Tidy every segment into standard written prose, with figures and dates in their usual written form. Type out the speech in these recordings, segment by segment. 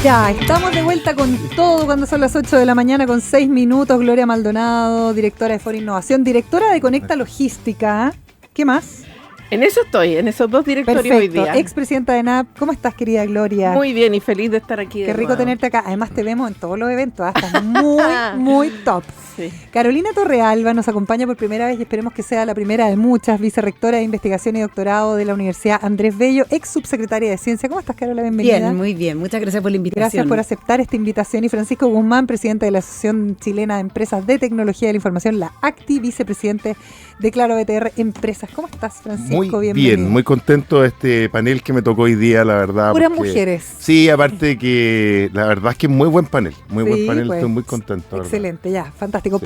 Ya, estamos de vuelta con todo cuando son las 8 de la mañana con 6 minutos. Gloria Maldonado, directora de Foro Innovación, directora de Conecta Logística. ¿Qué más? En eso estoy, en esos dos directorios hoy día. Expresidenta de NAP. ¿Cómo estás, querida Gloria? Muy bien y feliz de estar aquí. Qué rico tenerte acá. Además te vemos en todos los eventos. Estás muy top. Sí. Carolina Torrealba nos acompaña por primera vez y esperemos que sea la primera de muchas. Vicerrectora de Investigación y Doctorado de la Universidad Andrés Bello, ex subsecretaria de Ciencia. ¿Cómo estás, Carola? Bienvenida. Bien, muy bien. Muchas gracias por la invitación. Gracias por aceptar esta invitación. Y Francisco Guzmán, presidente de la Asociación Chilena de Empresas de Tecnología de la Información, la ACTI, vicepresidente de Claro BTR Empresas. ¿Cómo estás, Francisco? Muy Bienvenido. bien, muy contento de este panel que me tocó hoy día, la verdad. Puras mujeres. Sí, aparte que la verdad es que es muy buen panel, Sí, pues, pues, estoy muy contento. Excelente, ya, fantástico. Sí.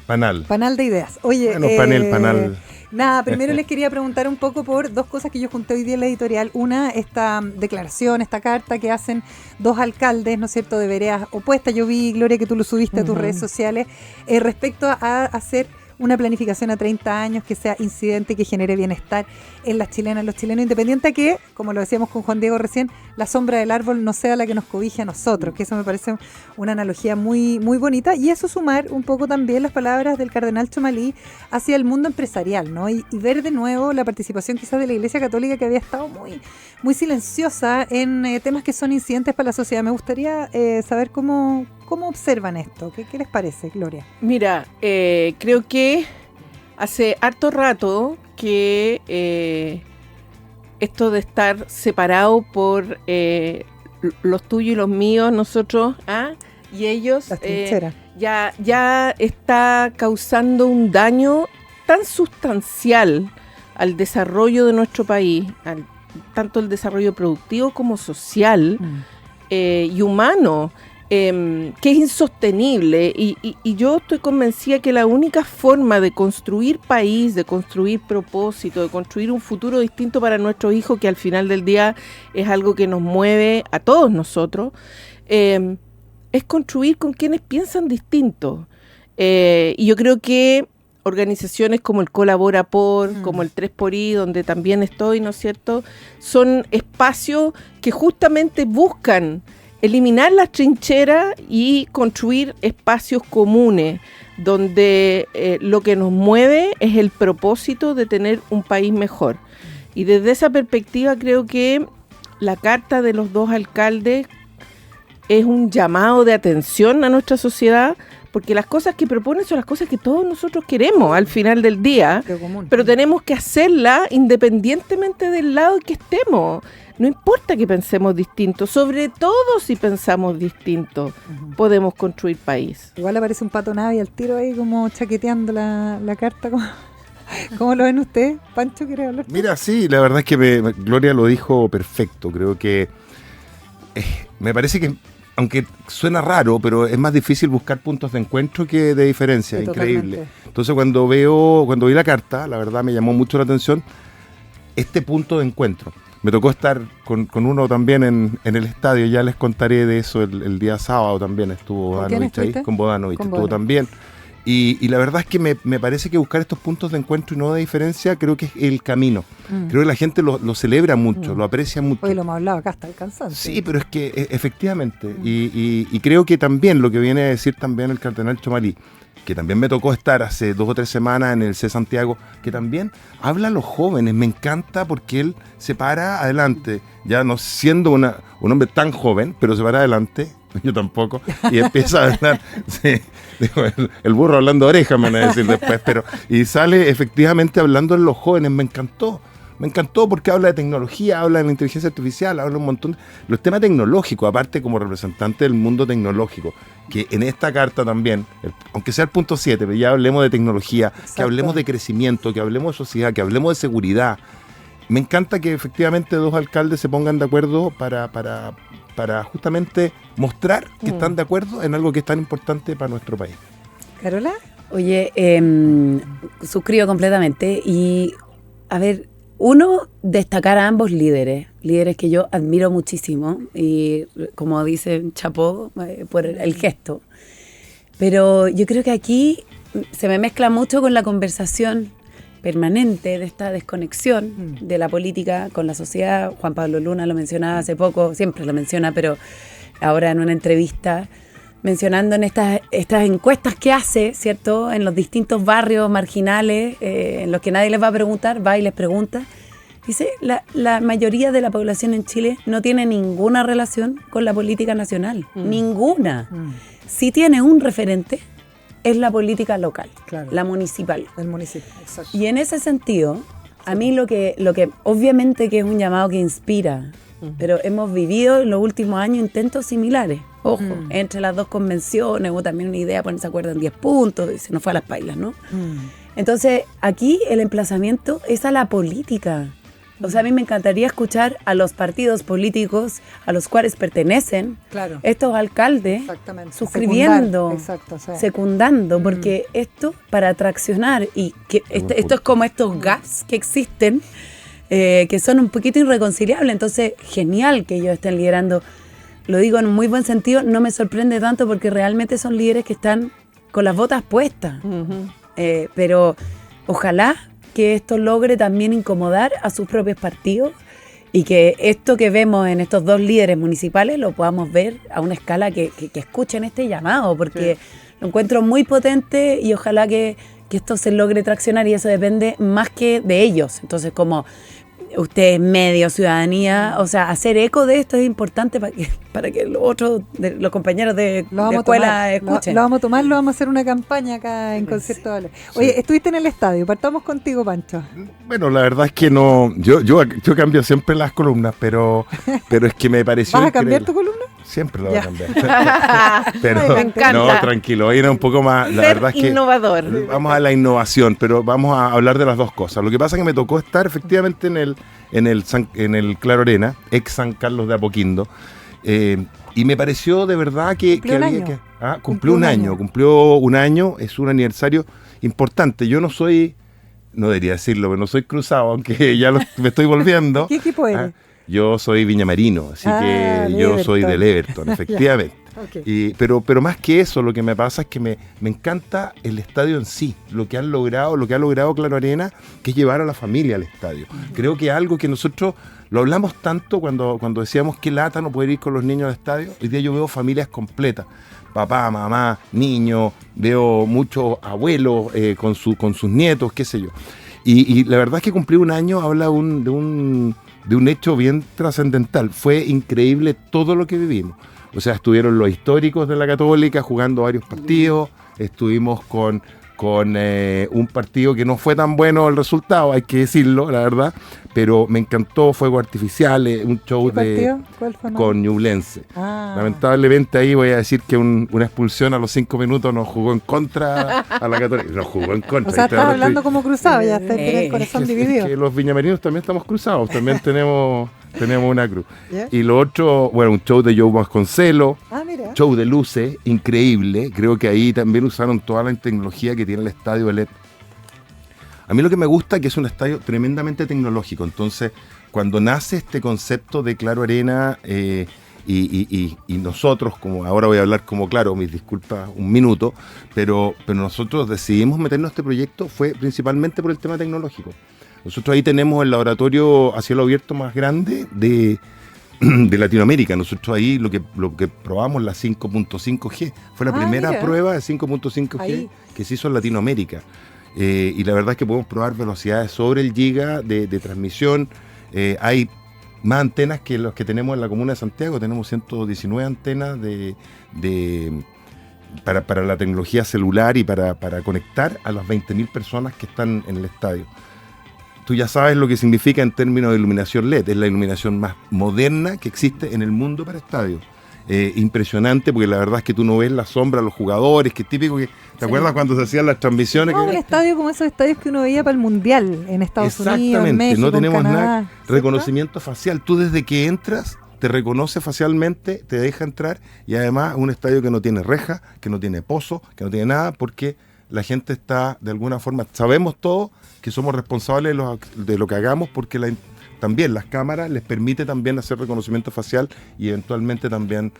Panal de ideas. Oye, Bueno, panal. Nada, primero les quería preguntar un poco por dos cosas que yo junté hoy día en la editorial. Una, esta declaración, esta carta que hacen dos alcaldes, ¿no es cierto?, de veredas opuestas. Yo vi, Gloria, que tú lo subiste a tus redes sociales, respecto a hacer una planificación a 30 años que sea incidente, que genere bienestar en las chilenas, los chilenos, independiente a que, como lo decíamos con Juan Diego recién, la sombra del árbol no sea la que nos cobije a nosotros, que eso me parece una analogía muy, muy bonita, y eso sumar un poco también las palabras del cardenal Chomalí hacia el mundo empresarial, ¿no? Y ver de nuevo la participación quizás de la Iglesia Católica, que había estado muy, muy silenciosa en temas que son incidentes para la sociedad. Me gustaría saber cómo observan esto. ¿Qué les parece, Gloria? Mira, creo que hace harto rato que esto de estar separado por los tuyos y los míos, nosotros y ellos, ya está causando un daño tan sustancial al desarrollo de nuestro país, tanto el desarrollo productivo como social y humano, que es insostenible, y yo estoy convencida que la única forma de construir país, de construir propósito, de construir un futuro distinto para nuestros hijos, que al final del día es algo que nos mueve a todos nosotros, es construir con quienes piensan distinto. Y yo creo que organizaciones como el Colabora como el 3xI, donde también estoy, ¿no es cierto?, son espacios que justamente buscan eliminar las trincheras y construir espacios comunes donde lo que nos mueve es el propósito de tener un país mejor. Y desde esa perspectiva creo que la carta de los dos alcaldes es un llamado de atención a nuestra sociedad, porque las cosas que proponen son las cosas que todos nosotros queremos al final del día, pero tenemos que hacerlas independientemente del lado en que estemos. No importa que pensemos distinto, sobre todo si pensamos distinto, podemos construir país. Igual aparece un Pato Navi al tiro ahí como chaqueteando la carta. ¿Cómo lo ven ustedes? Pancho, ¿quiere hablar? Mira, sí, la verdad es que Gloria lo dijo perfecto. Creo que me parece que, aunque suena raro, pero es más difícil buscar puntos de encuentro que de diferencia. Sí, increíble. Totalmente. Entonces cuando vi la carta, la verdad me llamó mucho la atención este punto de encuentro. Me tocó estar con uno también en el estadio, ya les contaré de eso el día sábado también, estuvo Bodanovich ahí, con Bodanovich, estuvo también. Y la verdad es que me parece que buscar estos puntos de encuentro y no de diferencia, creo que es el camino. Creo que la gente lo celebra mucho, lo aprecia mucho. Hoy lo hemos hablado acá hasta el cansancio. Sí, pero es que efectivamente, y creo que también lo que viene a decir también el cardenal Chomalí, que también me tocó estar hace 2 o 3 semanas en el C Santiago, que también habla a los jóvenes. Me encanta porque él se para adelante, ya no siendo un hombre tan joven, pero se para adelante, yo tampoco, y empieza a hablar, sí, digo, el burro hablando de orejas, me van a decir después, y sale efectivamente hablando en los jóvenes. Me encantó porque habla de tecnología, habla de la inteligencia artificial, habla un montón de los temas tecnológicos, aparte como representante del mundo tecnológico, que en esta carta también, aunque sea el punto 7, pero ya hablemos de tecnología, exacto, que hablemos de crecimiento, que hablemos de sociedad, que hablemos de seguridad. Me encanta que efectivamente dos alcaldes se pongan de acuerdo para justamente mostrar que están de acuerdo en algo que es tan importante para nuestro país. ¿Carola? Oye, suscribo completamente y, a ver, uno, destacar a ambos líderes que yo admiro muchísimo y, como dicen, chapó por el gesto. Pero yo creo que aquí se me mezcla mucho con la conversación permanente de esta desconexión de la política con la sociedad. Juan Pablo Luna lo mencionaba hace poco, siempre lo menciona, pero ahora en una entrevista mencionando en estas encuestas que hace, ¿cierto? En los distintos barrios marginales, en los que nadie les va a preguntar, va y les pregunta. Dice, la mayoría de la población en Chile no tiene ninguna relación con la política nacional. Ninguna. Sí tiene un referente, es la política local, Claro. la municipal. El municipio, exacto. Y en ese sentido, a mí lo que obviamente que es un llamado que inspira, pero hemos vivido en los últimos años intentos similares. Ojo, entre las dos convenciones hubo también una idea de ponerse de acuerdo en 10 puntos y se nos fue a las pailas, ¿no? Entonces, aquí el emplazamiento es a la política. O sea, a mí me encantaría escuchar a los políticos a los cuales pertenecen Claro. estos alcaldes Exactamente. suscribiendo, Secundar, exacto, o sea. secundando, porque esto para traccionar y que esto es como estos gaps que existen, que son un poquito irreconciliables. Entonces, genial que ellos estén liderando. Lo digo en un muy buen sentido, no me sorprende tanto porque realmente son líderes que están con las botas puestas. Pero ojalá que esto logre también incomodar a sus propios partidos y que esto que vemos en estos dos líderes municipales lo podamos ver a una escala que escuchen este llamado, porque lo encuentro muy potente y ojalá que esto se logre traccionar, y eso depende más que de ellos. Entonces, como ustedes, medio, ciudadanía, o sea, hacer eco de esto es importante para que los otros, los compañeros de escuela escuchen. Lo vamos a tomar, lo vamos a hacer una campaña acá en Concierto Vale. Oye, estuviste en el estadio, partamos contigo, Pancho. Bueno, la verdad es que no, yo cambio siempre las columnas, pero es que me pareció ¿Vas a cambiar increíble. tu columna? Siempre lo voy a cambiar. Pero Ay, me encanta. no, tranquilo, hoy era un poco más, la Ser verdad es que innovador. vamos a la innovación, pero vamos a hablar de las dos cosas. Lo que pasa es que me tocó estar efectivamente en el Claro Arena, ex San Carlos de Apoquindo, y me pareció de verdad que Cumplió un había año. que cumplió un año, es un aniversario importante. Yo no soy, no debería decirlo, pero no soy cruzado, aunque ya me estoy volviendo. ¿Qué equipo eres? Yo soy viñamarino, así que yo soy del Everton, efectivamente. Okay. Pero más que eso, lo que me pasa es que me encanta el estadio en sí, lo que ha logrado Claro Arena, que es llevar a la familia al estadio. Creo que algo que nosotros lo hablamos tanto cuando decíamos que lata no poder ir con los niños al estadio. Hoy día yo veo familias completas, papá, mamá, niños, veo muchos abuelos con sus nietos, qué sé yo. Y la verdad es que cumplir un año habla de un hecho bien trascendental. Fue increíble todo lo que vivimos. O sea, estuvieron los históricos de la Católica jugando varios partidos, estuvimos con un partido que no fue tan bueno el resultado, hay que decirlo, la verdad, pero me encantó, fuegos artificiales, un show ¿Cuál fue? con Ñublense. Ah. Lamentablemente ahí voy a decir que una expulsión a los 5 minutos nos jugó en contra a la Católica. Nos jugó en contra. O sea, estás hablando como cruzado, ya tenés el corazón dividido. Es que los viñamarinos también estamos cruzados, también tenemos una cruz. ¿Ya? Y lo otro, bueno, un show de Joe Vasconcelos, Mira. show de luces, increíble. Creo que ahí también usaron toda la tecnología que tiene el estadio LED. A mí lo que me gusta es que es un estadio tremendamente tecnológico. Entonces, cuando nace este concepto de Claro Arena y nosotros, como ahora voy a hablar como Claro, mis disculpas un minuto, pero nosotros decidimos meternos a este proyecto fue principalmente por el tema tecnológico. Nosotros ahí tenemos el laboratorio a cielo abierto más grande de Latinoamérica. Nosotros ahí lo que probamos, la 5.5G, fue la primera mira. prueba de 5.5G Ahí. que se hizo en Latinoamérica. Y la verdad es que podemos probar velocidades sobre el giga de transmisión. Hay más antenas que los que tenemos en la comuna de Santiago. Tenemos 119 antenas para la tecnología celular y para conectar a las 20.000 personas que están en el estadio. Tú ya sabes lo que significa en términos de iluminación LED. Es la iluminación más moderna que existe en el mundo para estadios. Impresionante, porque la verdad es que tú no ves la sombra de los jugadores, que es típico que... ¿Te acuerdas cuando se hacían las transmisiones? No, un estadio como esos estadios que uno veía para el Mundial en Estados Unidos, en México, no tenemos en Canadá, nada. ¿cierto? Reconocimiento facial. Tú desde que entras te reconoce facialmente, te deja entrar, y además un estadio que no tiene reja, que no tiene pozo, que no tiene nada, porque la gente está de alguna forma, sabemos todos que somos responsables de lo que hagamos, porque también las cámaras les permite también hacer reconocimiento facial y eventualmente también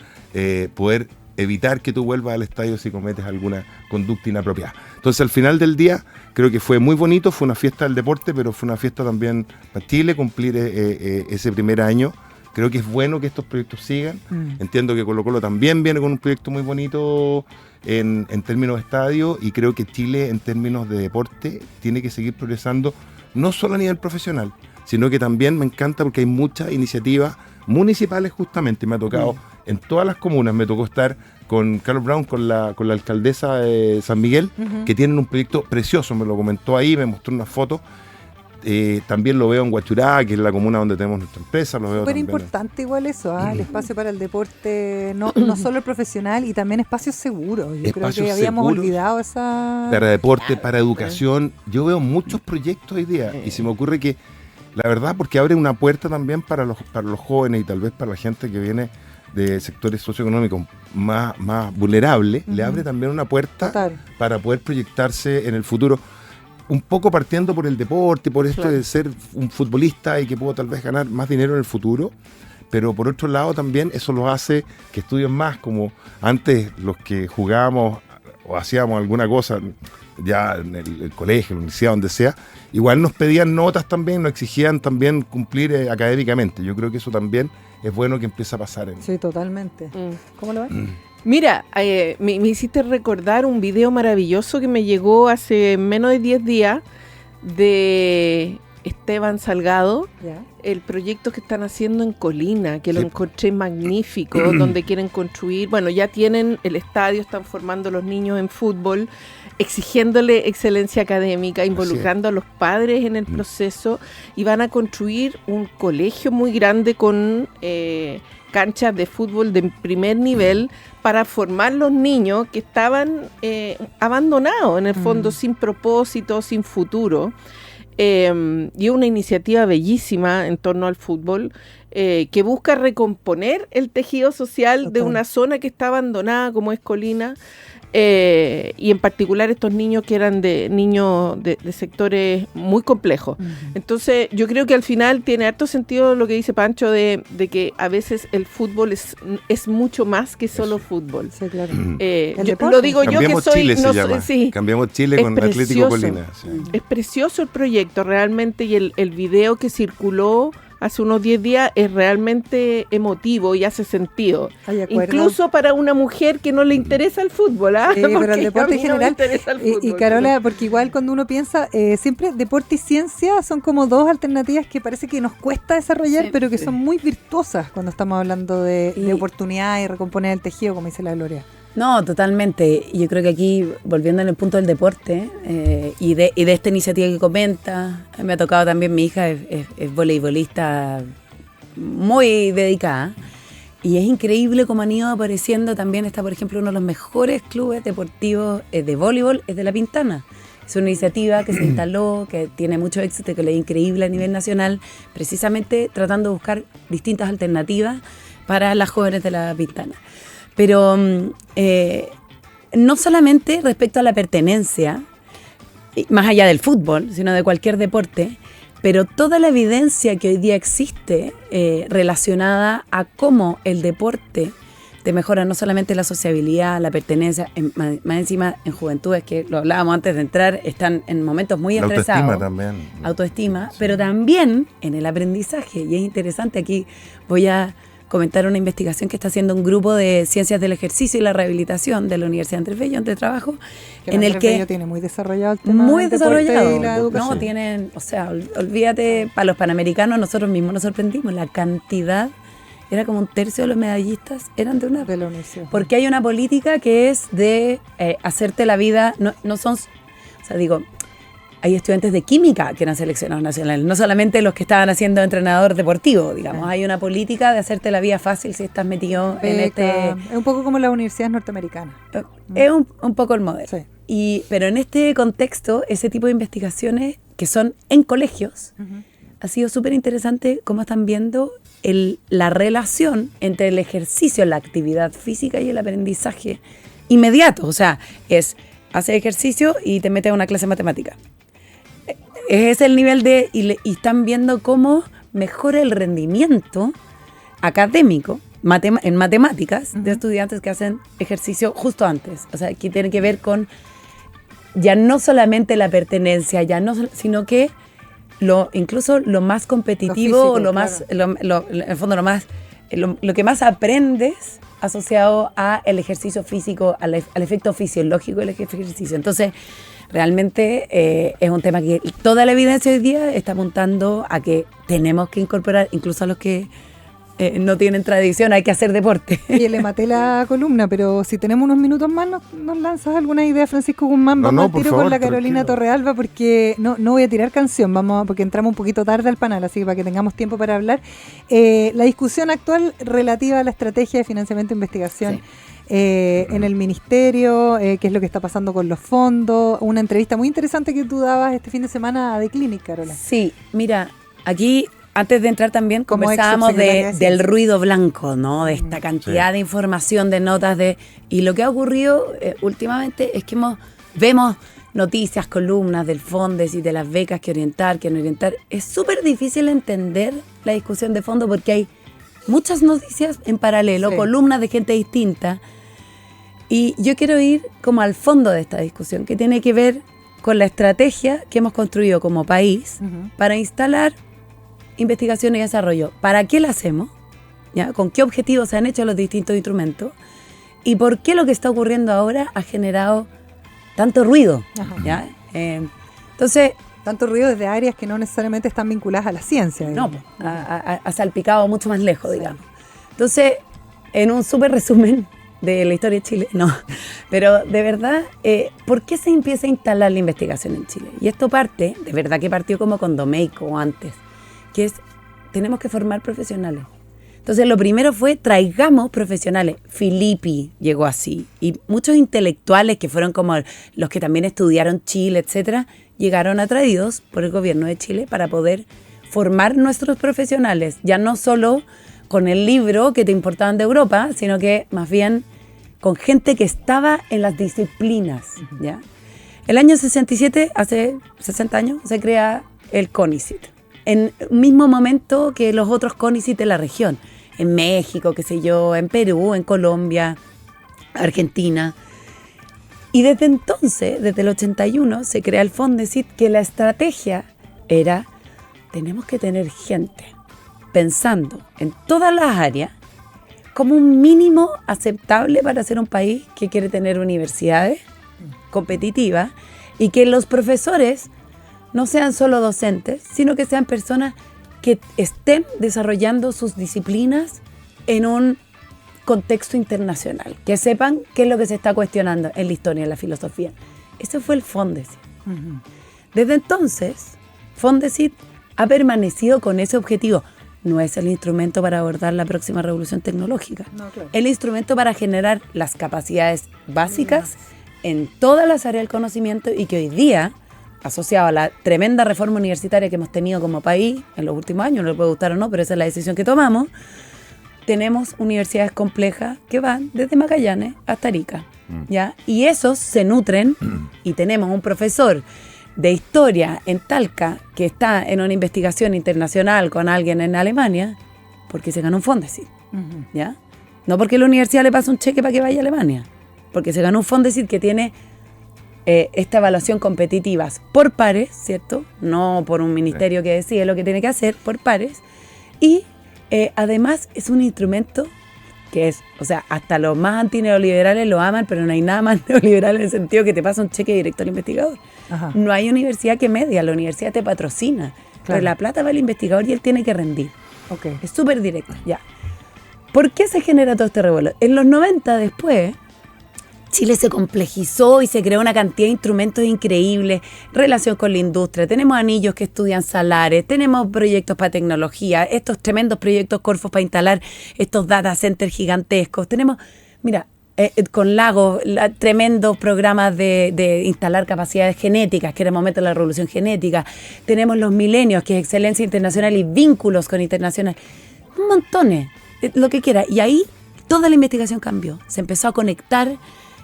poder evitar que tú vuelvas al estadio si cometes alguna conducta inapropiada. Entonces, al final del día, creo que fue muy bonito, fue una fiesta del deporte, pero fue una fiesta también para Chile cumplir ese primer año. Creo que es bueno que estos proyectos sigan. Entiendo que Colo-Colo también viene con un proyecto muy bonito en términos de estadio, y creo que Chile en términos de deporte tiene que seguir progresando, no solo a nivel profesional, sino que también me encanta porque hay muchas iniciativas municipales justamente. Me ha tocado en todas las comunas, me tocó estar con Carlos Brown, con la alcaldesa de San Miguel, que tienen un proyecto precioso, me lo comentó ahí, me mostró una foto. También lo veo en Huachurá, que es la comuna donde tenemos nuestra empresa. Lo veo súper también importante igual eso, el espacio para el deporte, no solo el profesional, y también espacios seguros. Yo creo que habíamos olvidado esa... Para deporte, para educación. Yo veo muchos proyectos hoy día, y se me ocurre que, la verdad, porque abre una puerta también para los jóvenes y tal vez para la gente que viene de sectores socioeconómicos más vulnerables, le abre también una puerta para poder proyectarse en el futuro. Un poco partiendo por el deporte, por esto de ser un futbolista y que puedo tal vez ganar más dinero en el futuro, pero por otro lado también eso lo hace que estudios más, como antes los que jugábamos o hacíamos alguna cosa ya en el colegio, en la universidad, donde sea, igual nos pedían notas también, nos exigían también cumplir académicamente. Yo creo que eso también es bueno que empiece a pasar. Sí, totalmente. ¿Cómo lo ves? Mira, me hiciste recordar un video maravilloso que me llegó hace menos de 10 días de Esteban Salgado, el proyecto que están haciendo en Colina, que lo encontré magnífico, donde quieren construir, bueno, ya tienen el estadio, están formando a los niños en fútbol, exigiéndole excelencia académica, involucrando a los padres en el proceso, y van a construir un colegio muy grande con canchas de fútbol de primer nivel para formar los niños que estaban abandonados, en el fondo, sin propósito, sin futuro. Y una iniciativa bellísima en torno al fútbol que busca recomponer el tejido social de una zona que está abandonada como es Colina, y en particular estos niños que eran niños de sectores muy complejos. Entonces yo creo que al final tiene harto sentido lo que dice Pancho de que a veces el fútbol es mucho más que solo fútbol. Sí, claro. Lo digo yo que soy... Chile Cambiamos Chile con Atlético Colina. Sí. Es precioso el proyecto realmente, y el video que circuló hace unos 10 días es realmente emotivo y hace sentido. Incluso para una mujer que no le interesa el fútbol. Sí, pero el deporte en general. Y Carola, porque igual cuando uno piensa, siempre deporte y ciencia son como dos alternativas que parece que nos cuesta desarrollar, pero que son muy virtuosas cuando estamos hablando de oportunidad y recomponer el tejido, como dice la Gloria. No, totalmente. Yo creo que aquí, volviendo en el punto del deporte y de esta iniciativa que comenta, me ha tocado también, mi hija es voleibolista muy dedicada, y es increíble cómo han ido apareciendo. También está, por ejemplo, uno de los mejores clubes deportivos de voleibol, es de La Pintana. Es una iniciativa que se instaló, que tiene mucho éxito, que le es increíble a nivel nacional, precisamente tratando de buscar distintas alternativas para las jóvenes de La Pintana. Pero no solamente respecto a la pertenencia, más allá del fútbol, sino de cualquier deporte, pero toda la evidencia que hoy día existe relacionada a cómo el deporte te mejora no solamente la sociabilidad, la pertenencia, más encima en juventudes, que lo hablábamos antes de entrar, están en momentos muy estresados. Autoestima también. Autoestima, sí. Pero también en el aprendizaje. Y es interesante, aquí voy a comentar una investigación que está haciendo un grupo de ciencias del ejercicio y la rehabilitación de la Universidad de Andrés Bello, donde trabajo, en el que tiene muy desarrollado el tema muy del desarrollado y la educación. No tienen, o sea, olvídate, para los panamericanos nosotros mismos nos sorprendimos, la cantidad, era como un tercio de los medallistas eran de la universidad, porque hay una política que es de hacerte la vida, no son, o sea, digo, hay estudiantes de química que eran seleccionados nacionales, no solamente los que estaban haciendo entrenador deportivo, digamos. Hay una política de hacerte la vida fácil si estás metido en este... Es un poco como las universidades norteamericanas. Es un poco el modelo. Sí. Pero en este contexto, ese tipo de investigaciones que son en colegios, ha sido súper interesante cómo están viendo la relación entre el ejercicio, la actividad física y el aprendizaje inmediato. O sea, haces ejercicio y te metes a una clase de matemática. Es el nivel y están viendo cómo mejora el rendimiento académico en matemáticas de estudiantes que hacen ejercicio justo antes. O sea, que tiene que ver con ya no solamente la pertenencia, sino que incluso lo más competitivo, físico, o lo claro. más, en el fondo lo que más aprendes asociado a el ejercicio físico, al efecto fisiológico del ejercicio. Entonces, realmente es un tema que toda la evidencia hoy día está apuntando a que tenemos que incorporar, incluso a los que no tienen tradición, hay que hacer deporte. Oye, le maté la columna, pero si tenemos unos minutos más, ¿nos lanzas alguna idea, Francisco Guzmán? Vamos al por tiro favor, con la Carolina tranquilo. Torrealba, porque no voy a tirar canción, porque entramos un poquito tarde al panel, así que para que tengamos tiempo para hablar. La discusión actual relativa a la estrategia de financiamiento e investigación. Sí. En el ministerio, qué es lo que está pasando con los fondos, una entrevista muy interesante que tú dabas este fin de semana a The Clinic, Carola. Sí, mira, aquí antes de entrar también Como conversábamos ex-subsecretaria de del Ciencia. ruido blanco, ¿no? De esta cantidad de información, de notas, y lo que ha ocurrido últimamente es que vemos noticias, columnas del Fondes y de las becas que orientar, que no orientar. Es súper difícil entender la discusión de fondo porque hay muchas noticias en paralelo, Sí. columnas de gente distinta. Y yo quiero ir como al fondo de esta discusión, que tiene que ver con la estrategia que hemos construido como país para instalar investigación y desarrollo. ¿Para qué la hacemos? ¿Ya? ¿Con qué objetivos se han hecho los distintos instrumentos? ¿Y por qué lo que está ocurriendo ahora ha generado tanto ruido? Ajá. ¿Ya? Entonces, Tanto ruido desde áreas que no necesariamente están vinculadas a la ciencia. no, digamos. ha salpicado mucho más lejos, digamos. Entonces, en un súper resumen de la historia de Chile, no, pero de verdad, ¿por qué se empieza a instalar la investigación en Chile? Y esto parte, de verdad que partió como con Domeico antes, que es, tenemos que formar profesionales. Entonces, lo primero fue, traigamos profesionales. Filippi llegó así, y muchos intelectuales que fueron como los que también estudiaron Chile, etcétera, llegaron atraídos por el gobierno de Chile para poder formar nuestros profesionales, ya no solo con el libro que te importaban de Europa, sino que más bien con gente que estaba en las disciplinas, ¿ya? El año 67, hace 60 años, se crea el CONICYT, en el mismo momento que los otros CONICYT de la región, en México, qué sé yo, en Perú, en Colombia, Argentina. Y desde entonces, desde el 81, se crea el Fondesit, que la estrategia era, tenemos que tener gente pensando en todas las áreas como un mínimo aceptable para ser un país que quiere tener universidades competitivas y que los profesores no sean solo docentes, sino que sean personas que estén desarrollando sus disciplinas en un contexto internacional, que sepan qué es lo que se está cuestionando en la historia, en la filosofía. Ese fue el Fondesit. Desde entonces, Fondesit ha permanecido con ese objetivo. No es el instrumento para abordar la próxima revolución tecnológica. No, claro. El instrumento para generar las capacidades básicas en todas las áreas del conocimiento y que hoy día, asociado a la tremenda reforma universitaria que hemos tenido como país en los últimos años, no le puede gustar o no, pero esa es la decisión que tomamos, tenemos universidades complejas que van desde Magallanes hasta Arica, ¿ya? Y esos se nutren y tenemos un profesor de historia en Talca que está en una investigación internacional con alguien en Alemania porque se ganó un Fondesit, ¿ya? No porque la universidad le pasa un cheque para que vaya a Alemania, porque se ganó un Fondesit que tiene esta evaluación competitiva por pares, ¿cierto? No por un ministerio que decide lo que tiene que hacer, por pares. Y además es un instrumento que es, o sea, hasta los más antineoliberales lo aman, pero no hay nada más neoliberal en el sentido que te pasa un cheque directo al investigador. Ajá. No hay universidad que media, la universidad te patrocina, pero la plata va al investigador y él tiene que rendir. Ok. Es súper directo, ya. ¿Por qué se genera todo este revuelo? En los 90 después, Chile se complejizó y se creó una cantidad de instrumentos increíbles, relación con la industria, tenemos anillos que estudian salares, tenemos proyectos para tecnología, estos tremendos proyectos Corfos para instalar estos data centers gigantescos, tenemos, mira, con Lagos, tremendos programas de instalar capacidades genéticas, que era el momento de la revolución genética, tenemos los milenios, que es excelencia internacional y vínculos con internacional, montones, lo que quiera, y ahí toda la investigación cambió, se empezó a conectar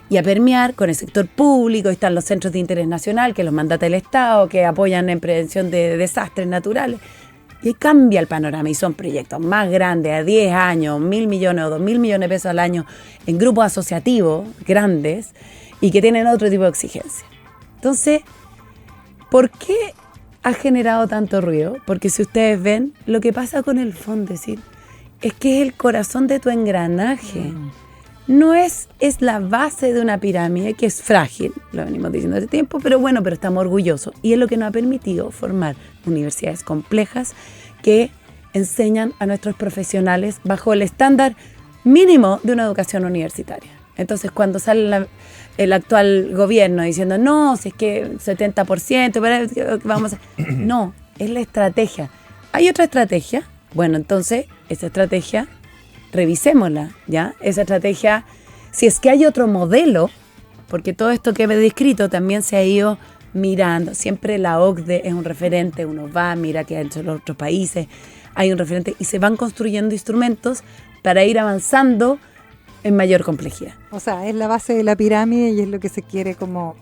y a permear con el sector público. Están los centros de interés nacional que los mandata el Estado, que apoyan en prevención de desastres naturales. Y ahí cambia el panorama y son proyectos más grandes, a 10 años, 1.000 millones o 2.000 millones de pesos al año en grupos asociativos grandes y que tienen otro tipo de exigencia. Entonces, ¿por qué ha generado tanto ruido? Porque si ustedes ven, lo que pasa con el Fondesit es que es el corazón de tu engranaje. No es la base de una pirámide que es frágil, lo venimos diciendo hace tiempo, pero bueno, pero estamos orgullosos. Y es lo que nos ha permitido formar universidades complejas que enseñan a nuestros profesionales bajo el estándar mínimo de una educación universitaria. Entonces, cuando sale el actual gobierno diciendo, no, si es que 70%, vamos a... No, es la estrategia. ¿Hay otra estrategia? Bueno, entonces, esa estrategia, revisémosla, ¿ya? Esa estrategia, si es que hay otro modelo, porque todo esto que he descrito también se ha ido mirando. Siempre la OCDE es un referente, uno va, mira qué han hecho los otros países, hay un referente y se van construyendo instrumentos para ir avanzando en mayor complejidad. O sea, es la base de la pirámide y es lo que se quiere como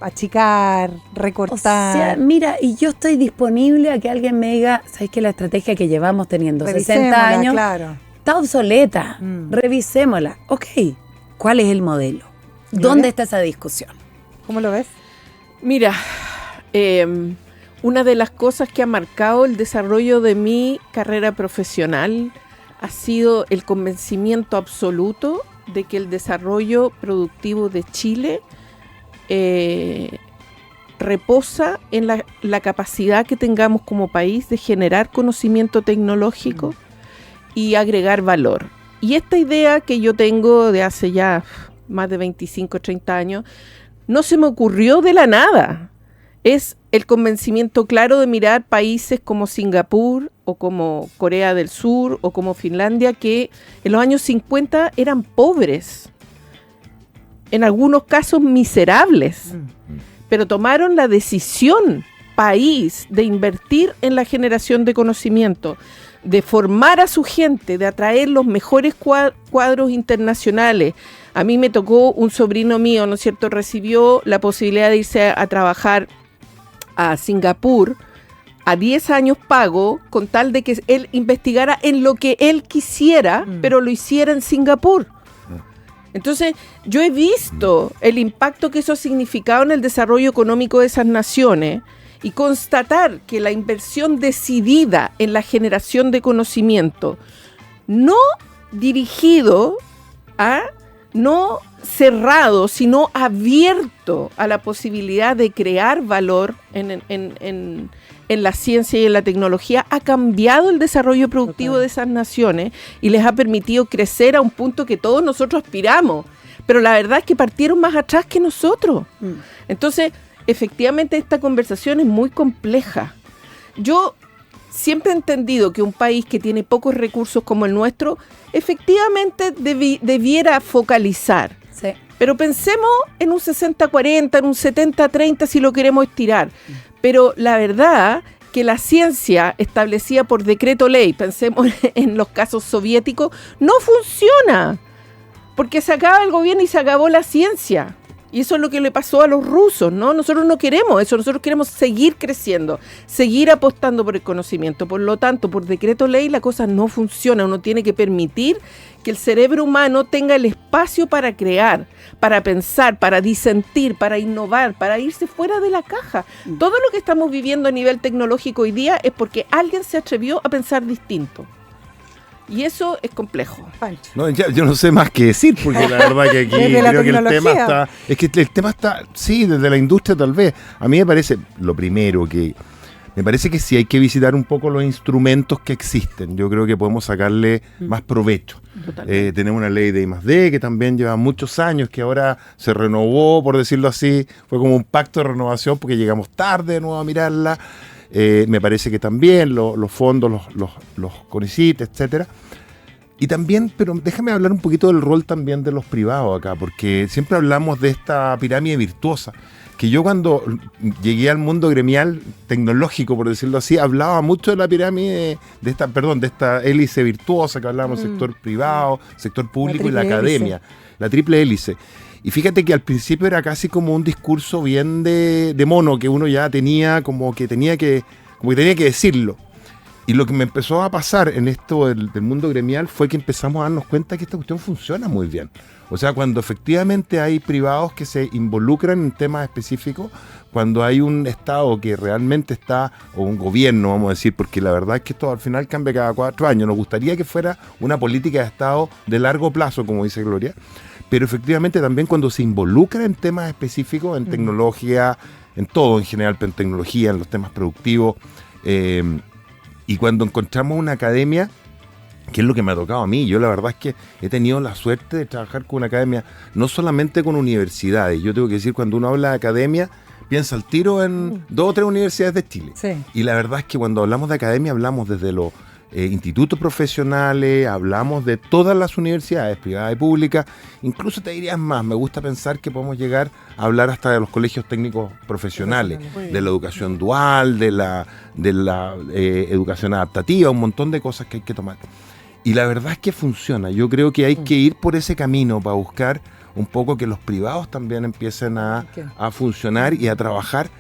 achicar, recortar. O sea, mira, y yo estoy disponible a que alguien me diga, ¿sabes qué? La estrategia que llevamos teniendo 60 años claro, está obsoleta. Revisémosla. Ok, ¿cuál es el modelo? ¿Dónde está esa discusión? ¿Cómo lo ves? Mira, una de las cosas que ha marcado el desarrollo de mi carrera profesional ha sido el convencimiento absoluto de que el desarrollo productivo de Chile reposa en la capacidad que tengamos como país de generar conocimiento tecnológico y agregar valor. Y esta idea que yo tengo de hace ya más de 25, 30 años, no se me ocurrió de la nada. Es el convencimiento claro de mirar países como Singapur o como Corea del Sur o como Finlandia, que en los años 50 eran pobres, en algunos casos miserables, pero tomaron la decisión, país, de invertir en la generación de conocimiento, de formar a su gente, de atraer los mejores cuadros internacionales. A mí me tocó un sobrino mío, ¿no es cierto?, recibió la posibilidad de irse a trabajar a Singapur a 10 años pago, con tal de que él investigara en lo que él quisiera, pero lo hiciera en Singapur. Entonces, yo he visto el impacto que eso ha significado en el desarrollo económico de esas naciones y constatar que la inversión decidida en la generación de conocimiento, no dirigido no cerrado, sino abierto a la posibilidad de crear valor en la ciencia y en la tecnología, ha cambiado el desarrollo productivo de esas naciones y les ha permitido crecer a un punto que todos nosotros aspiramos. Pero la verdad es que partieron más atrás que nosotros. Entonces, efectivamente, esta conversación es muy compleja. Yo siempre he entendido que un país que tiene pocos recursos como el nuestro, efectivamente debiera focalizar. Sí. Pero pensemos en un 60-40, en un 70-30 si lo queremos estirar. Pero la verdad que la ciencia establecida por decreto ley, pensemos en los casos soviéticos, no funciona. Porque se acaba el gobierno y se acabó la ciencia. Y eso es lo que le pasó a los rusos, ¿no? Nosotros no queremos eso, nosotros queremos seguir creciendo, seguir apostando por el conocimiento. Por lo tanto, por decreto ley la cosa no funciona. Uno tiene que permitir que el cerebro humano tenga el espacio para crear, para pensar, para disentir, para innovar, para irse fuera de la caja. Todo lo que estamos viviendo a nivel tecnológico hoy día es porque alguien se atrevió a pensar distinto. Y eso es complejo. No, yo no sé más qué decir, porque la verdad que aquí creo que el tema está... Es que el tema está, sí, desde la industria tal vez. A mí me parece, lo primero que... Me parece que sí hay que visitar un poco los instrumentos que existen. Yo creo que podemos sacarle más provecho. Tenemos una ley de I+D que también lleva muchos años, que ahora se renovó, por decirlo así. Fue como un pacto de renovación porque llegamos tarde de nuevo a mirarla. Me parece que también los fondos, los CONICYT, etcétera. Y también, pero déjame hablar un poquito del rol también de los privados acá, porque siempre hablamos de esta pirámide virtuosa, que yo cuando llegué al mundo gremial tecnológico, por decirlo así, hablaba mucho de la pirámide, de esta hélice virtuosa que hablábamos, sector privado, sector público y la academia, la triple hélice. Y fíjate que al principio era casi como un discurso bien de mono, que uno ya tenía que decirlo. Y lo que me empezó a pasar en esto del mundo gremial fue que empezamos a darnos cuenta que esta cuestión funciona muy bien. O sea, cuando efectivamente hay privados que se involucran en temas específicos, cuando hay un Estado que realmente está, o un gobierno, vamos a decir, porque la verdad es que esto al final cambia cada 4 años. Nos gustaría que fuera una política de Estado de largo plazo, como dice Gloria, pero efectivamente también cuando se involucra en temas específicos, en tecnología, en todo en general, pero en tecnología, en los temas productivos, y cuando encontramos una academia, que es lo que me ha tocado a mí, yo la verdad es que he tenido la suerte de trabajar con una academia, no solamente con universidades. Yo tengo que decir, cuando uno habla de academia, piensa al tiro en 2 o 3 universidades de Chile. Sí. Y la verdad es que cuando hablamos de academia, hablamos desde los institutos profesionales, hablamos de todas las universidades, privadas y públicas. Incluso te dirías más, me gusta pensar que podemos llegar a hablar hasta de los colegios técnicos profesionales, de la educación dual, de la educación adaptativa, un montón de cosas que hay que tomar. Y la verdad es que funciona. Yo creo que hay que ir por ese camino para buscar un poco que los privados también empiecen a funcionar y a trabajar.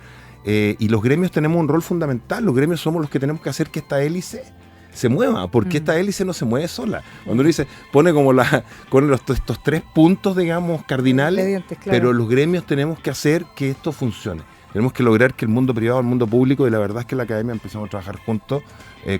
Y los gremios tenemos un rol fundamental. Los gremios somos los que tenemos que hacer que esta hélice se mueva, porque esta hélice no se mueve sola. Cuando uno dice, pone como estos 3 puntos, digamos, cardinales, Obedientes, claro. pero los gremios tenemos que hacer que esto funcione. Tenemos que lograr que el mundo privado, el mundo público, y la verdad es que la academia empezamos a trabajar juntos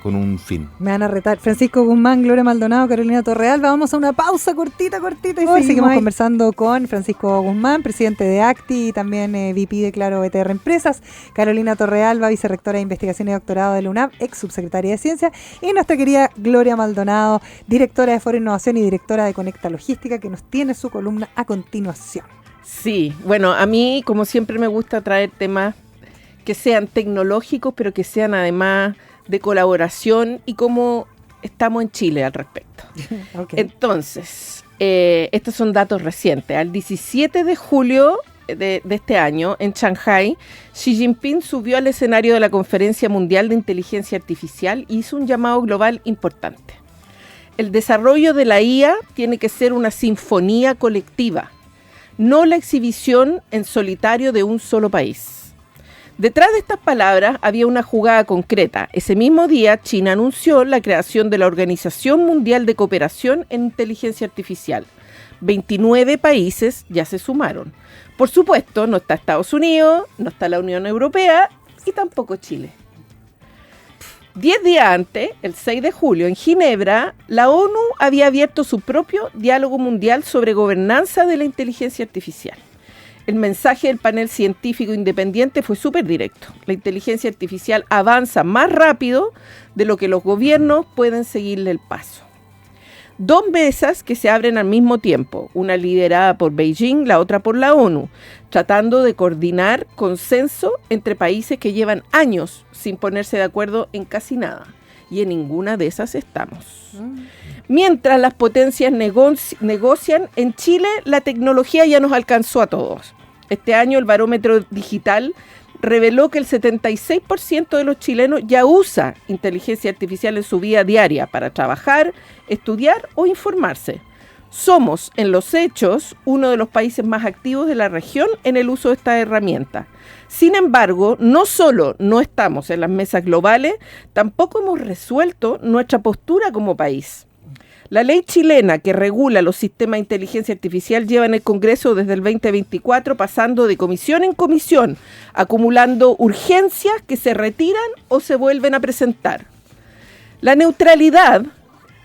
con un fin. Me van a retar. Francisco Guzmán, Gloria Maldonado, Carolina Torrealba. Vamos a una pausa cortita y seguimos conversando con Francisco Guzmán, presidente de ACTI y también VP de Claro BTR Empresas, Carolina Torrealba, vicerrectora de Investigación y Doctorado de la UNAP, ex subsecretaria de Ciencia, y nuestra querida Gloria Maldonado, directora de Foro Innovación y directora de Conecta Logística, que nos tiene su columna a continuación. Sí, bueno, a mí como siempre me gusta traer temas que sean tecnológicos, pero que sean además de colaboración y cómo estamos en Chile al respecto. Okay. Entonces, estos son datos recientes. Al 17 de julio de este año, en Shanghái, Xi Jinping subió al escenario de la Conferencia Mundial de Inteligencia Artificial y hizo un llamado global importante. El desarrollo de la IA tiene que ser una sinfonía colectiva, no la exhibición en solitario de un solo país. Detrás de estas palabras había una jugada concreta. Ese mismo día, China anunció la creación de la Organización Mundial de Cooperación en Inteligencia Artificial. 29 países ya se sumaron. Por supuesto, no está Estados Unidos, no está la Unión Europea y tampoco Chile. 10 días antes, el 6 de julio, en Ginebra, la ONU había abierto su propio diálogo mundial sobre gobernanza de la inteligencia artificial. El mensaje del panel científico independiente fue súper directo. La inteligencia artificial avanza más rápido de lo que los gobiernos pueden seguirle el paso. 2 mesas que se abren al mismo tiempo, una liderada por Beijing, la otra por la ONU, tratando de coordinar consenso entre países que llevan años sin ponerse de acuerdo en casi nada. Y en ninguna de esas estamos. Mientras las potencias negocian, en Chile la tecnología ya nos alcanzó a todos. Este año el barómetro digital reveló que el 76% de los chilenos ya usa inteligencia artificial en su vida diaria para trabajar, estudiar o informarse. Somos, en los hechos, uno de los países más activos de la región en el uso de esta herramienta. Sin embargo, no solo no estamos en las mesas globales, tampoco hemos resuelto nuestra postura como país. La ley chilena que regula los sistemas de inteligencia artificial lleva en el Congreso desde el 2024, pasando de comisión en comisión, acumulando urgencias que se retiran o se vuelven a presentar. La neutralidad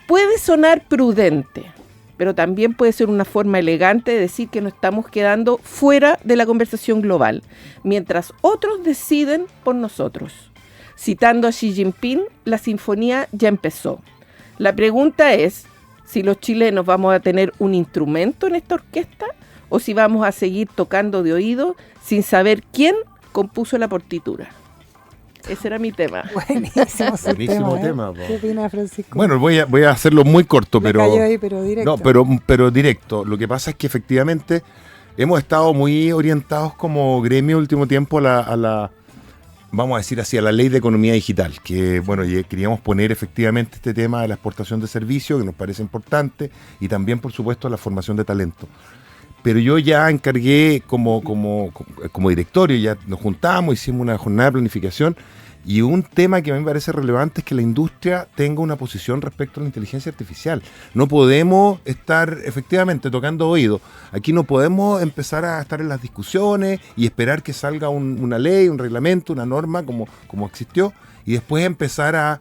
puede sonar prudente, pero también puede ser una forma elegante de decir que nos estamos quedando fuera de la conversación global, mientras otros deciden por nosotros. Citando a Xi Jinping, la sinfonía ya empezó. La pregunta es si los chilenos vamos a tener un instrumento en esta orquesta o si vamos a seguir tocando de oído sin saber quién compuso la partitura. Ese era mi tema. Buenísimo tema. ¿Qué opina Francisco? Bueno, voy a hacerlo muy corto, pero directo. No, pero directo. Lo que pasa es que efectivamente hemos estado muy orientados como gremio último tiempo a la vamos a decir así, a la ley de economía digital, que bueno, queríamos poner efectivamente este tema de la exportación de servicios, que nos parece importante, y también, por supuesto, la formación de talento. Pero yo ya encargué como directorio, ya nos juntamos, hicimos una jornada de planificación, Y un tema que a mí me parece relevante es que la industria tenga una posición respecto a la inteligencia artificial. No podemos estar efectivamente tocando oídos. Aquí no podemos empezar a estar en las discusiones y esperar que salga una ley, un reglamento, una norma como existió, y después empezar a,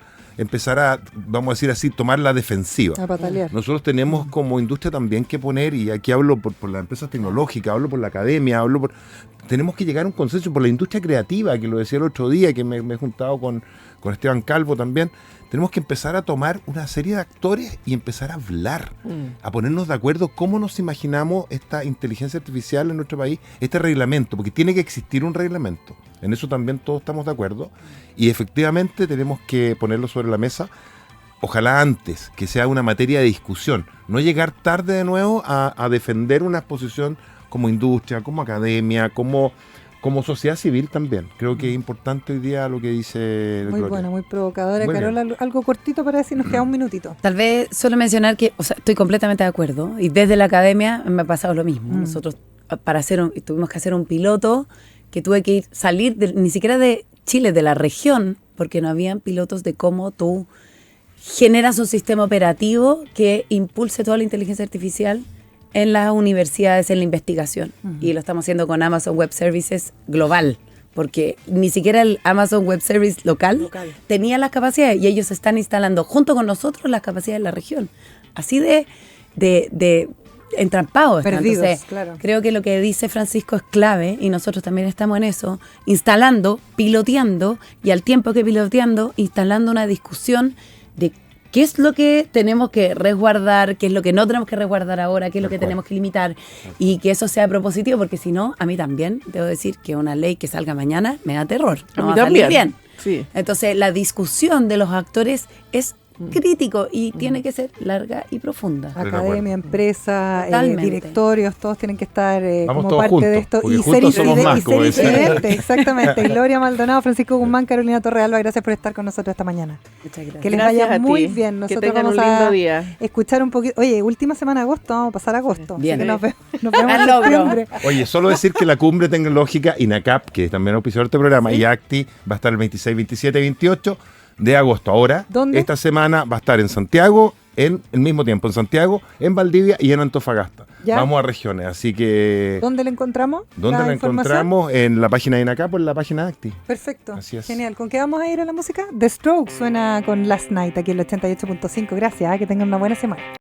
vamos a decir así, tomar la defensiva. A patalear. Nosotros tenemos como industria también que poner, y aquí hablo por las empresas tecnológicas, hablo por la academia, tenemos que llegar a un consenso por la industria creativa, que lo decía el otro día, que me he juntado con Esteban Calvo también. Tenemos que empezar a tomar una serie de actores y empezar a hablar, a ponernos de acuerdo cómo nos imaginamos esta inteligencia artificial en nuestro país, este reglamento, porque tiene que existir un reglamento. En eso también todos estamos de acuerdo. Y efectivamente tenemos que ponerlo sobre la mesa, ojalá antes, que sea una materia de discusión. No llegar tarde de nuevo a defender una posición como industria, como academia, como sociedad civil también. Creo que es importante hoy día lo que dice Muy Gloria. buena, muy provocadora. Muy Carola, algo cortito para decir, nos queda un minutito. Tal vez solo mencionar que, o sea, estoy completamente de acuerdo, y desde la academia me ha pasado lo mismo. Nosotros tuvimos que hacer un piloto que tuve que salir ni siquiera de Chile, de la región, porque no habían pilotos de cómo tú generas un sistema operativo que impulse toda la inteligencia artificial en las universidades, en la investigación. Y lo estamos haciendo con Amazon Web Services global, porque ni siquiera el Amazon Web Service local tenía las capacidades, y ellos están instalando junto con nosotros las capacidades de la región. Así de entrampados. Perdidos, entonces, claro. creo que lo que dice Francisco es clave, y nosotros también estamos en eso, instalando, piloteando, y al tiempo que piloteando, instalando una discusión de qué es lo que tenemos que resguardar, qué es lo que no tenemos que resguardar ahora, qué es lo que tenemos que limitar, y que eso sea propositivo, porque si no, a mí también, debo decir que una ley que salga mañana me da terror, A no mí va a salir también. bien. Sí. Entonces, la discusión de los actores es crítico y tiene que ser larga y profunda. de acuerdo. Academia, empresa, Totalmente. directorios, todos tienen que estar Vamos como todos parte juntos, de esto porque y ser, juntos somos más, como ser decía. incidente, exactamente. Gloria Maldonado, Francisco Guzmán, Carolina Torrealba, gracias por estar con nosotros esta mañana. Muchas gracias. Que les Gracias vaya a muy ti. bien. Que Nosotros tengan vamos un lindo a día. escuchar un poquito. Oye, última semana de agosto, vamos a pasar a agosto. Así Bien. que nos vemos en Al logro. septiembre. Oye, solo decir que la cumbre tecnológica INACAP, que es también auspiciador de este programa, y ACTI, va a estar el 26, 27 y 28 de agosto. Ahora, ¿Dónde? esta semana va a estar en Santiago, en el mismo tiempo, en Santiago, en Valdivia y en Antofagasta. ¿Ya? Vamos a regiones, así que... ¿Dónde la encontramos? ¿Dónde la información? encontramos? En la página de INACAP o en la página de ACTI. Perfecto. Así es. Genial. ¿Con qué vamos a ir a la música? The Strokes suena con Last Night aquí en el 88.5. Gracias, que tengan una buena semana.